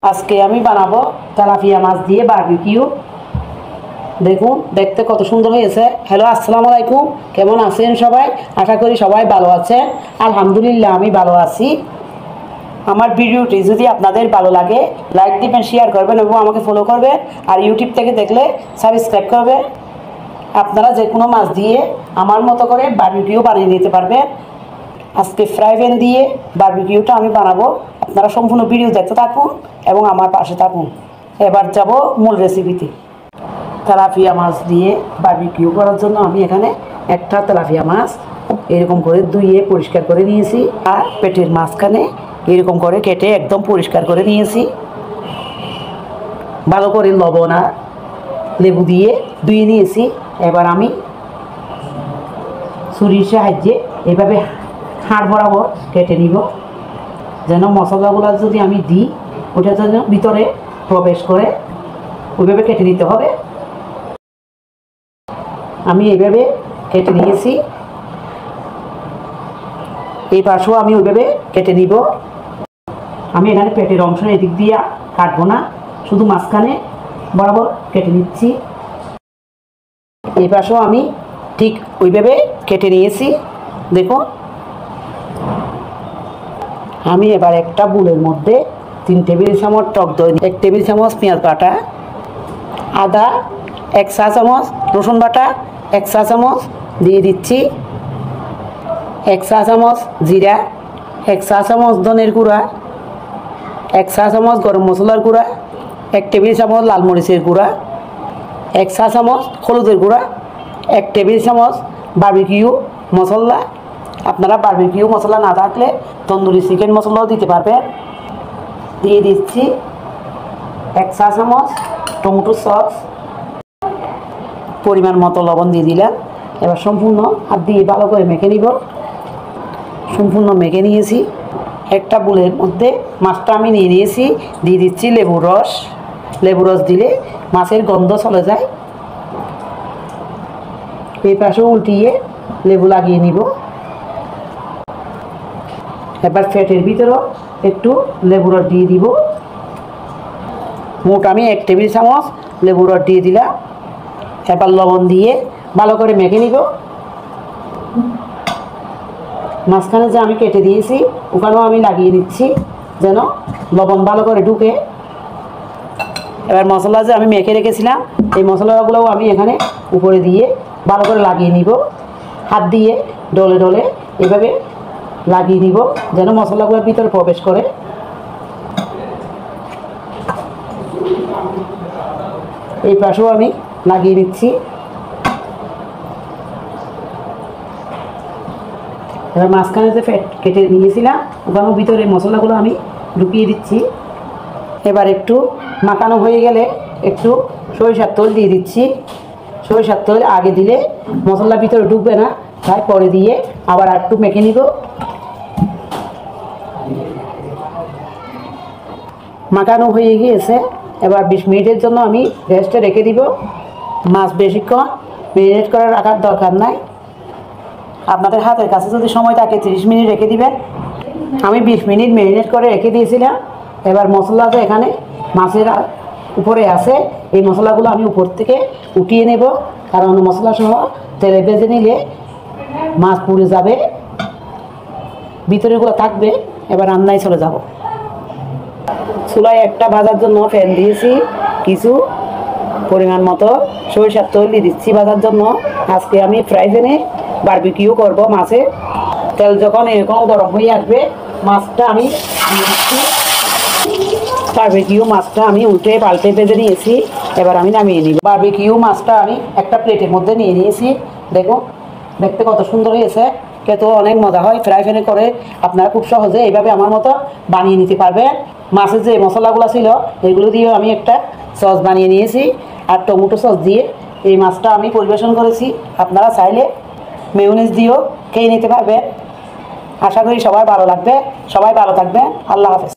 আজকে আমি বানাবো তেলাপিয়া মাছ দিয়ে বারবিকিউ। দেখুন দেখতে কত সুন্দর হয়েছে। হ্যালো, আসসালামু আলাইকুম। কেমন আছেন সবাই? আশা করি সবাই ভালো আছেন। আলহামদুলিল্লাহ আমি ভালো আছি। আমার ভিডিওটি যদি আপনাদের ভালো লাগে লাইক দিবেন, শেয়ার করবেন এবং আমাকে ফলো করবেন। আর ইউটিউব থেকে দেখলে সাবস্ক্রাইব করবেন। আপনারা যে কোনো মাছ দিয়ে আমার মতো করে বারবিকিউ বানিয়ে নিতে পারবেন। আজকে ফ্রাই প্যান দিয়ে বারবিকিউটা আমি বানাবো। আপনারা সম্পূর্ণ ভিডিও দেখতে থাকুন এবং আমার পাশে থাকুন। এবার যাব মূল রেসিপিতে। তেলাপিয়া মাছ দিয়ে বারবিকিউ করার জন্য আমি এখানে একটা তেলাপিয়া মাছ এরকম করে ধুয়ে পরিষ্কার করে নিয়েছি। আর পেটের মাঝখানে এরকম করে কেটে একদম পরিষ্কার করে নিয়েছি। ভালো করে লবণ আর লেবু দিয়ে ধুয়ে নিয়েছি। এবার আমি ছুরির সাহায্যে এভাবে হাড় বরাবর কেটে নিব, যেন মশলাগুলো যদি আমি দিই ওটা যেন ভিতরে প্রবেশ করে, ওইভাবে কেটে নিতে হবে। আমি এইভাবে কেটে নিয়েছি। এই পাশেও আমি ওইভাবে কেটে নিব। আমি এখানে পেটের অংশ এদিক দিয়ে কাটবো না, শুধু মাঝখানে বরাবর কেটে নিচ্ছি। এই পাশেও আমি ঠিক ওইভাবে কেটে নিয়েছি। দেখুন, আমি এবার একটা বুলের মধ্যে 3 টেবিল চামচ টক দই, 1 টেবিল চামচ পেঁয়াজ বাটা, আদা 1 চা চামচ, রসুন বাটা 1 চা চামচ দিয়ে দিচ্ছি, 1 চা চামচ জিরা, 1 চা চামচ ধনের গুঁড়া, 1 চা চামচ গরম মশলার গুঁড়া, 1 টেবিল চামচ লাল মরিচের গুঁড়া, 1 চা চামচ হলুদের গুঁড়া, 1 টেবিল চামচ বারবিকিউ মশলা। আপনারা বারবিকিউ মশলা না থাকলে তন্দুরি চিকেন মশলাও দিতে পারবেন। দিয়ে দিচ্ছি 1 চা চামচ টমেটো সস, পরিমাণ মতো লবণ দিয়ে দিলাম। এবার সম্পূর্ণ হাত দিয়ে ভালো করে মেখে নিব। সম্পূর্ণ মেখে নিয়েছি। একটা বুলের মধ্যে মাছটা আমি নিয়ে নিয়েছি। দিয়ে দিচ্ছি লেবুর রস। লেবুর রস দিলে মাছের গন্ধ চলে যায়। এই পাশে উল্টিয়ে লেবু লাগিয়ে নিব। এবার ফ্যাটের ভিতরেও একটু লেবুর রস দিয়ে দিব। মোট আমি 1 টেবিল চামচ লেবুর রস দিয়ে দিলাম। এবার লবণ দিয়ে ভালো করে মেখে নিব। মাঝখানে যে আমি কেটে দিয়েছি ওখানেও আমি লাগিয়ে নিচ্ছি, যেন লবণ ভালো করে ঢুকে। এবার মশলা যে আমি মেখে রেখেছিলাম এই মশলাগুলোও আমি এখানে উপরে দিয়ে ভালো করে লাগিয়ে নিব। হাত দিয়ে ডলে ডলে এভাবে লাগিয়ে নিব, যেন মশলাগুলোর ভিতরে প্রবেশ করে। এই পাশেও আমি লাগিয়ে নিচ্ছি। এবার মাঝখানে যে ফ্যাট কেটে নিয়েছিলাম ওখানেও ভিতরে মশলাগুলো আমি ঢুকিয়ে দিচ্ছি। এবার একটু মাখানো হয়ে গেলে একটু সরিষার তেল দিয়ে দিচ্ছি। সরিষার তেল আগে দিলে মশলার ভিতরে ঢুকবে না, তাই পরে দিয়ে আবার একটু মেখে নিব। মাখানো হয়ে গিয়েছে। এবার 20 মিনিটের জন্য আমি রেস্টে রেখে দিব। মাছ বেশিক্ষণ ম্যারিনেট করে রাখার দরকার নাই। আপনাদের হাতের কাছে যদি সময় থাকে 30 মিনিট রেখে দিবেন। আমি 20 মিনিট ম্যারিনেট করে রেখে দিয়েছিলাম। এবার মশলা যে এখানে মাছের উপরে আছে এই মশলাগুলো আমি উপর থেকে উঠিয়ে নেব, কারণ মশলা সহ তেলে ভেজে নিলে মাছ পুড়ে যাবে, ভিতরেগুলো থাকবে। এবার রান্নায় চলে যাব। চুলায় একটা ভাজার জন্য প্যান দিয়েছি, কিছু পরিমাণ মতো সরিষার তেল দিয়ে দিচ্ছি ভাজার জন্য। আজকে আমি ফ্রাই প্যানে বারবিকিউ করব মাছে। তেল যখন এরকম গরম হয়ে আসবে মাছটা আমি বারবিকিউ মাছটা আমি উল্টে পাল্টে ভেজে নিয়েছি। এবার আমি নামিয়ে নিব। বারবিকিউ মাছটা আমি একটা প্লেটের মধ্যে নিয়ে নিয়েছি। দেখো দেখতে কত সুন্দর হয়েছে, খেতেও অনেক মজা হয়। ফ্রাই প্যানে করে আপনারা খুব সহজে এইভাবে আমার মতো বানিয়ে নিতে পারবেন। মাছের যে মশলাগুলো ছিল এগুলো দিয়েও আমি একটা সস বানিয়ে নিয়েছি, আর টমেটো সস দিয়ে এই মাছটা আমি পরিবেশন করেছি। আপনারা চাইলে মেয়োনিজ দিয়েও খেয়ে নিতে পারবেন। আশা করি সবাই ভালো লাগবে। সবাই ভালো থাকবে। আল্লাহ হাফেজ।